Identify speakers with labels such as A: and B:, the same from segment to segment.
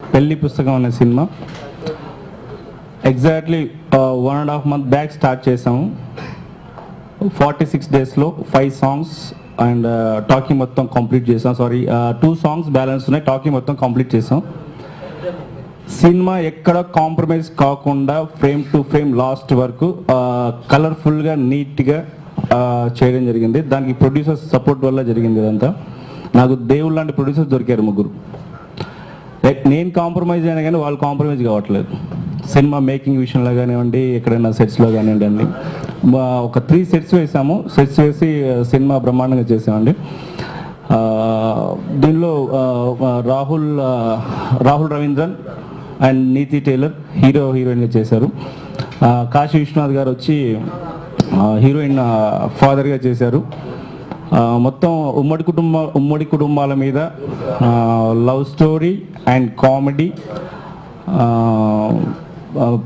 A: పెళ్లి పుస్తకం అనే cinema exactly 1.5 month back start చేసాము. 46 daysలో 5 songs అండ్ టాకింగ్ మొత్తం కంప్లీట్ చేసాం. 2 songs బ్యాలెన్స్ ఉన్నాయి, టాకింగ్ మొత్తం కంప్లీట్ చేసాం. సినిమా ఎక్కడ కాంప్రమైజ్ కాకుండా ఫ్రేమ్ టు ఫ్రేమ్ లాస్ట్ వరకు కలర్ఫుల్గా నీట్గా చేయడం జరిగింది. దానికి ప్రొడ్యూసర్స్ సపోర్ట్ వల్ల జరిగింది. ఇదంతా నాకు దేవుళ్ళ లాంటి ప్రొడ్యూసర్స్ దొరికారు ముగ్గురు. నేను కాంప్రమైజ్ అయినా కానీ వాళ్ళు కాంప్రమైజ్ కావట్లేదు. సినిమా మేకింగ్ విషయంలో కానివ్వండి, ఎక్కడైనా సెట్స్లో కానివ్వండి అండి. ఒక 3 sets వేసాము. సెట్స్ వేసి సినిమా బ్రహ్మాండంగా చేసామండి. దీనిలో Rahul Ravindran and NITI tailor హీరోయిన్గా చేశారు. కాశీ విశ్వనాథ్ గారు వచ్చి హీరోయిన్ ఫాదర్గా చేశారు. మొత్తం ఉమ్మడి కుటుంబాల మీద love story and comedy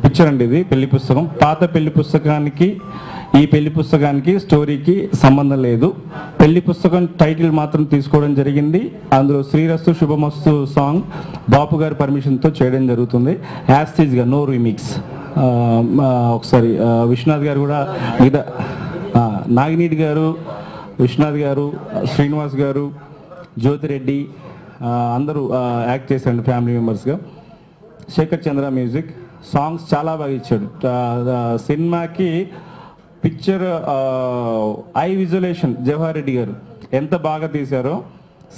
A: picture అండి. ఇది పెళ్లి పుస్తకం. పాత పెళ్లి పుస్తకానికి ఈ పెళ్లి పుస్తకానికి స్టోరీకి సంబంధం లేదు. పెళ్లి పుస్తకం టైటిల్ మాత్రం తీసుకోవడం జరిగింది. అందులో శ్రీరస్తు శుభమస్తు సాంగ్ బాపు గారి పర్మిషన్తో చేయడం జరుగుతుంది. యాస్టీజ్గా నో రీమిక్స్. ఒకసారి విశ్వనాథ్ గారు కూడా మిగతా నాగినీటి గారు, విశ్వనాథ్ గారు, శ్రీనివాస్ గారు, జ్యోతిరెడ్డి అందరూ యాక్ట్ చేశారు ఫ్యామిలీ మెంబర్స్గా. శేఖర్ చంద్ర మ్యూజిక్. సాంగ్స్ చాలా బాగా ఇచ్చాడు. సినిమాకి picture I visualisation Jawahar Reddy గారు ఎంత బాగా తీశారో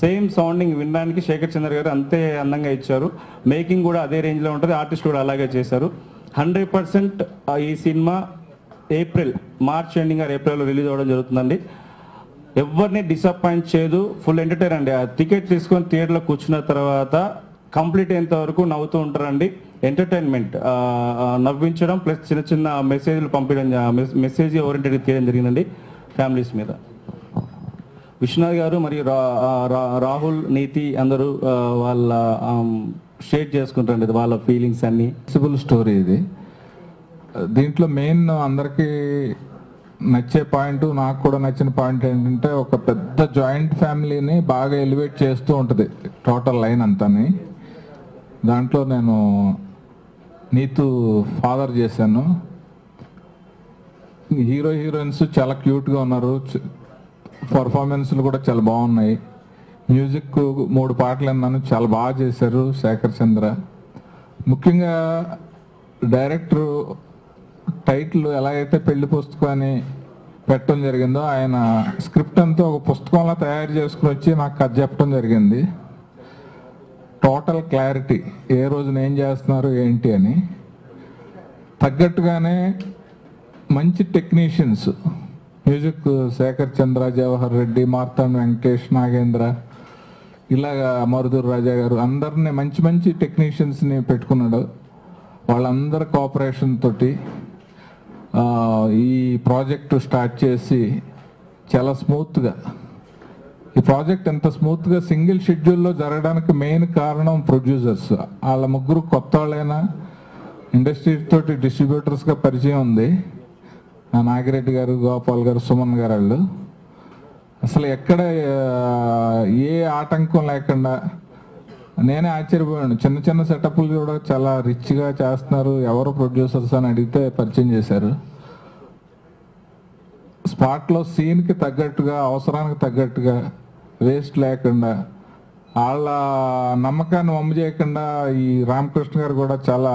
A: సేమ్ సౌండింగ్ వినడానికి శేఖర్ చంద్ర గారు అంతే అందంగా ఇచ్చారు. మేకింగ్ కూడా అదే రేంజ్లో ఉంటుంది. ఆర్టిస్ట్ కూడా అలాగే చేశారు. 100% ఈ సినిమా మార్చ్ ఎండింగ్ ఏప్రిల్లో రిలీజ్ అవ్వడం జరుగుతుందండి. ఎవరిని డిసప్పాయింట్ చేయదు. ఫుల్ ఎంటర్టైన్ అండి. ఆ టికెట్ తీసుకొని థియేటర్లో కూర్చున్న తర్వాత కంప్లీట్ అయ్యేంత వరకు నవ్వుతూ ఉంటారండి. ఎంటర్టైన్మెంట్, నవ్వించడం ప్లస్ చిన్న చిన్న మెసేజ్లు పంపించడం, మెసేజ్ ఓరియంటెడ్గా తీయడం జరిగిందండి ఫ్యామిలీస్ మీద. విశ్వనాథ్ గారు మరియు రాహుల్, నీతి అందరూ వాళ్ళ షేర్ చేసుకుంటారండి వాళ్ళ ఫీలింగ్స్ అన్నీ.
B: పాసిబుల్ స్టోరీ ఇది. దీంట్లో మెయిన్ అందరికీ నచ్చే పాయింట్, నాకు కూడా నచ్చిన పాయింట్ ఏంటంటే ఒక పెద్ద జాయింట్ ఫ్యామిలీని బాగా ఎలివేట్ చేస్తూ ఉంటుంది టోటల్ లైన్ అంతాని. దాంట్లో నేను నీతు ఫాదర్ చేశాను. హీరోయిన్స్ చాలా క్యూట్గా ఉన్నారు. పర్ఫార్మెన్స్లు కూడా చాలా బాగున్నాయి. మ్యూజిక్ 3 పాటలు విన్నాను, చాలా బాగా చేశారు శేఖర్ చంద్ర. ముఖ్యంగా డైరెక్టర్ టైటిల్ ఎలాగైతే పెళ్లి పుస్తకాన్ని పెట్టడం జరిగిందో ఆయన స్క్రిప్ట్ అంతా ఒక పుస్తకంలో తయారు చేసుకుని వచ్చి నాకు కథ చెప్పడం జరిగింది. టోటల్ క్లారిటీ, ఏ రోజున ఏం చేస్తున్నారు ఏంటి అని. తగ్గట్టుగానే మంచి టెక్నీషియన్స్, మ్యూజిక్ శేఖర్ చంద్ర, జవహర్ రెడ్డి, మార్తాండ్ వెంకటేష్, నాగేంద్ర, ఇలాగా మరుదూర్ రాజా గారు అందరినీ మంచి మంచి టెక్నీషియన్స్ని పెట్టుకున్నాడు. వాళ్ళందరి కోఆపరేషన్ తోటి ఈ ప్రాజెక్టు స్టార్ట్ చేసి చాలా స్మూత్గా, ఈ ప్రాజెక్ట్ ఎంత స్మూత్గా సింగిల్ షెడ్యూల్లో జరగడానికి మెయిన్ కారణం ప్రొడ్యూసర్స్. వాళ్ళ ముగ్గురు కొత్త వాళ్ళైనా ఇండస్ట్రీ తోటి డిస్ట్రిబ్యూటర్స్గా పరిచయం ఉంది. నాగిరెడ్డి గారు, గోపాల్ గారు, సుమన్ గారు వాళ్ళు అసలు ఎక్కడ ఏ ఆటంకం లేకుండా నేనే ఆశ్చర్యపోయాను. చిన్న చిన్న సెటప్లు కూడా చాలా రిచ్గా చేస్తున్నారు. ఎవరు ప్రొడ్యూసర్స్ అని అడిగితే పరిచయం చేశారు. స్పాట్లో సీన్కి తగ్గట్టుగా, అవసరానికి తగ్గట్టుగా, వేస్ట్ లేకుండా, వాళ్ళ నమ్మకాన్ని వమ్ము చేయకుండా ఈ రామకృష్ణ గారు కూడా చాలా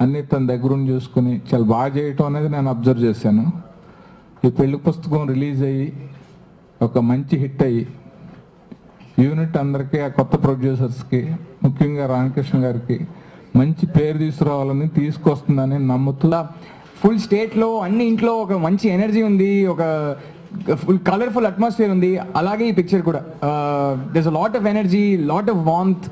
B: అన్ని తన దగ్గరుండి చూసుకుని చాలా బాగా చేయటం అనేది నేను అబ్జర్వ్ చేశాను. ఈ పెళ్లి పుస్తకం రిలీజ్ అయ్యి ఒక మంచి హిట్ అయ్యి యూనిట్ అందరికీ, ఆ కొత్త ప్రొడ్యూసర్స్కి, ముఖ్యంగా రామకృష్ణ గారికి మంచి పేరు తీసుకురావాలని, తీసుకొస్తుందని నమ్ముతూ
C: ఫుల్ స్టేట్లో అన్ని ఇంట్లో ఒక మంచి ఎనర్జీ ఉంది, ఒక ఫుల్ కలర్ఫుల్ అట్మాస్ఫియర్ ఉంది. అలాగే ఈ పిక్చర్ కూడా there's a lot of energy, lot of warmth,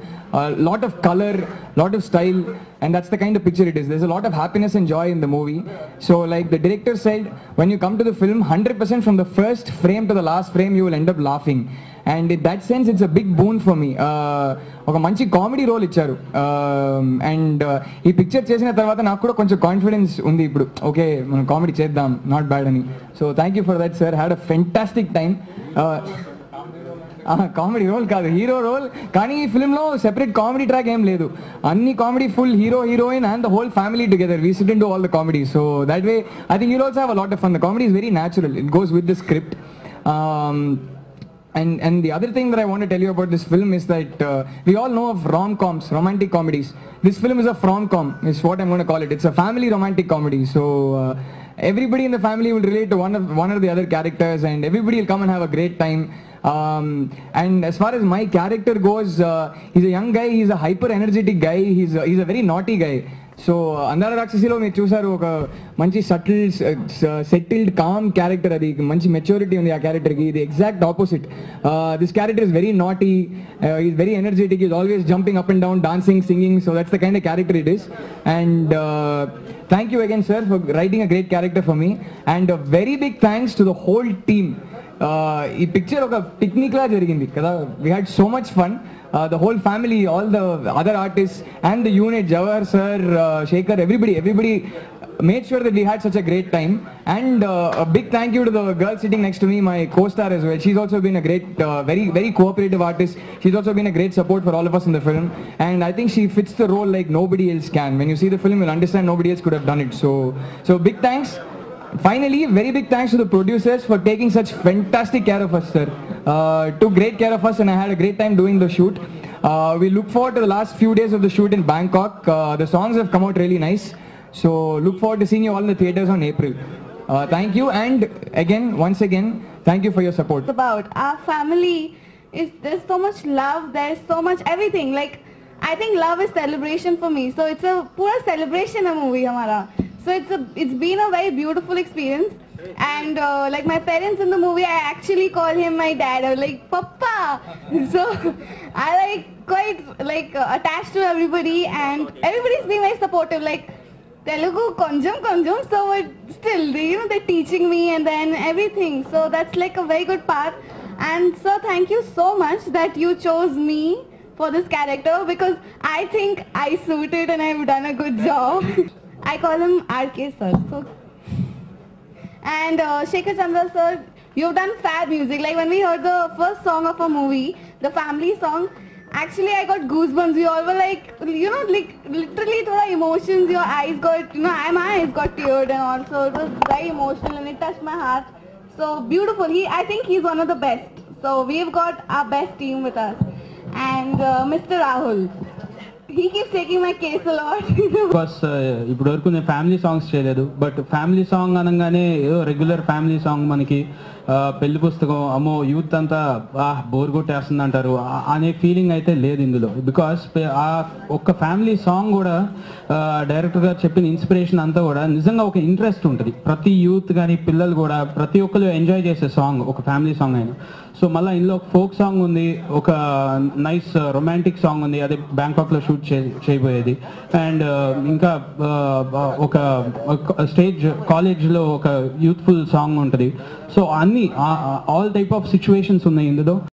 C: lot of color, lot of style, and that's the kind of picture it is. There's a lot of happiness and joy in the movie. So like the director said, when you come to the film, 100% from the first frame to the last frame you will end up laughing. And in that sense it's a big boon for me. ఒక మంచి comedy role ఇచ్చారు. And ఈ picture చేసిన తర్వాత నాకు కూడా కొంచెం confidence ఉంది ఇప్పుడు, ఓకే మనం కామెడీ చేద్దాం, నాట్ బ్యాడ్ అని. So thank you for that sir. Had a fantastic time. Comedy role కాదు, హీరో రోల్. కానీ ఈ ఫిల్మ్లో సెపరేట్ కామెడీ ట్రాక్ ఏం లేదు. అన్ని comedy, full hero, heroine and the whole family together. We sit into all the comedy. So that way, I think you'll also have a lot of fun. The comedy is very natural. It goes with the script. And the other thing that I want to tell you about this film is that we all know of rom-coms, romantic comedies. This film is a from-com, is what I'm going to call it. It's a family romantic comedy. So everybody in the family will relate to one or the other characters, and everybody will come and have a great time. And as far as my character goes, he's a young guy, he's a hyper energetic guy, he's a very naughty guy. So అందాల రాక్షసిలో మీరు చూసారు, ఒక మంచి settled com character, అది మంచి maturity ఉంది ఆ క్యారెక్టర్కి. ఇది exact opposite. This character is very naughty, is very energetic, is always jumping up and down, dancing, singing. So that's the kind of character it is. And thank you again sir for writing a great character for me. And very big thanks to the whole team. ఈ picture ఒక picnic లా జరిగింది కదా. We had so much fun. The whole family, all the other artists and the unit, Jawahar sir, Shekhar, everybody made sure that we had such a great time. And a big thank you to the girl sitting next to me, my co-star as well. She's also been a great, very cooperative artist. She's also been a great support for all of us in the film. And I think she fits the role like nobody else can. When you see the film, you'll understand nobody else could have done it. So big thanks. Finally, very big thanks to the producers for taking such fantastic care of us, sir. Took great care of us, and I had a great time doing the shoot. We look forward to the last few days of the shoot in Bangkok. The songs have come out really nice. So look forward to seeing you all in the theatres on April. Thank you, and once again, thank you for your support.
D: About our family, there's so much love, there's so much everything. Like, I think love is celebration for me. So it's a pura celebration a movie hamara. So it's been a very beautiful experience. And like my parents in the movie, I actually call him my dad. I was like, Papa. So I like quite attached to everybody, and everybody's been very supportive. Like Telugu konjam, so but still they're teaching me and then everything. So that's like a very good part. And so thank you so much that you chose me for this character, because I think I suited and I've done a good job. I call him RK sir. So, and Shekhar Chandra sir, you've done fab music. Like when we heard the first song of a movie, the family song, actually I got goosebumps. We all were like, like literally thoda emotions. Your eyes got, my eyes got teared and all. So it was very emotional and it touched my heart. So beautiful. I think he's one of the best. So we've got our best team with us. And Mr. Rahul, he keeps taking my case a lot.
E: Because ఇప్పుడు వరకు నేను family songs చేయలేదు, but family song అనగానే ఏదో regular family song మనకి పెళ్లి పుస్తకం, అమ్మో యూత్ అంతా బోర్ కొట్టేస్తుంది అంటారు అనే ఫీలింగ్ అయితే లేదు ఇందులో. బికాస్ ఆ ఒక్క ఫ్యామిలీ సాంగ్ కూడా డైరెక్టర్ గారు చెప్పిన ఇన్స్పిరేషన్ అంతా కూడా నిజంగా ఒక ఇంట్రెస్ట్ ఉంటుంది. ప్రతి యూత్ కానీ పిల్లలు కూడా ప్రతి ఒక్కరు ఎంజాయ్ చేసే సాంగ్ ఒక ఫ్యామిలీ సాంగ్ అయినా. సో మళ్ళీ ఇందులో ఒక ఫోక్ సాంగ్ ఉంది, ఒక నైస్ రొమాంటిక్ సాంగ్ ఉంది, అది బ్యాంకాక్లో షూట్ చేయబోయేది. అండ్ ఇంకా ఒక స్టేజ్ కాలేజ్లో ఒక యూత్ఫుల్ సాంగ్ ఉంటుంది. సో అన్ని ఆల్ టైప్ ఆఫ్ సిచ్యువేషన్స్ ఉన్నాయి ఇందులో.